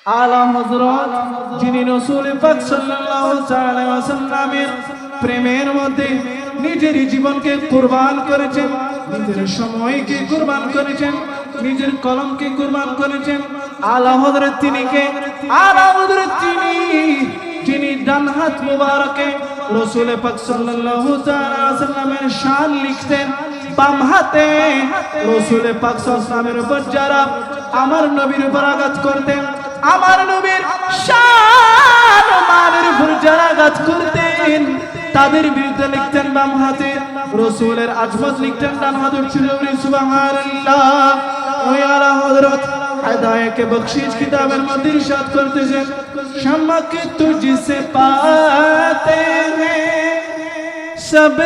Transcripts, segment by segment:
আলা হযরত যিনি রাসূল পাক সাল্লাল্লাহু আলাইহি ওয়াসাল্লামের প্রেমের মধ্যে নিজের জীবনকে কুরবান করেছেন, নিজের সময়কে কুরবান করেছেন, নিজের কলমকে কুরবান করেছেন। আলা হযরত তিনি কে? আলা হযরত যিনি ডান হাত মুবারকে রাসূল পাক সাল্লাল্লাহু আলাইহি ওয়াসাল্লামের শান লিখতেন, বাম হাতে রাসূল পাক সাল্লাল্লাহু আলাইহি ওয়াসাল্লামের উপর যারা আমার নবীর উপর আঘাত করতেন, আমার নবীর শান ও মানের উপর যারা আঘাত করতেন তাদের বিরুদ্ধে লিখতেন বাম হাতে, রাসূলের আজমত লিখতেন ডান হাতে। সুবহানাল্লাহ। ওই আলা হযরত হেদায়েত কে বখশিশ কিতাবের মধ্যে ইরশাদ করতেছেন, शमक तुझसे पाते हैं सब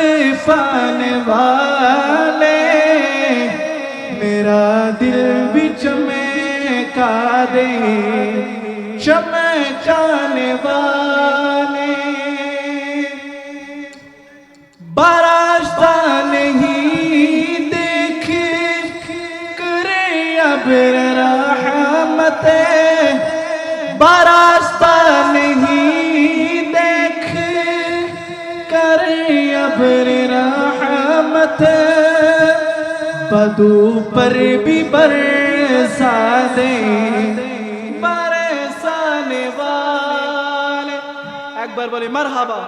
पाने वाले, मेरा दिल भी चमका दे चमकाने वाले, बरसता नहीं देख करे अब रहमते, बरसता नहीं देख कर अब रहमत, बदू पर भी बरसा दे बरसाने वाले। एक बार बोले मरहबा।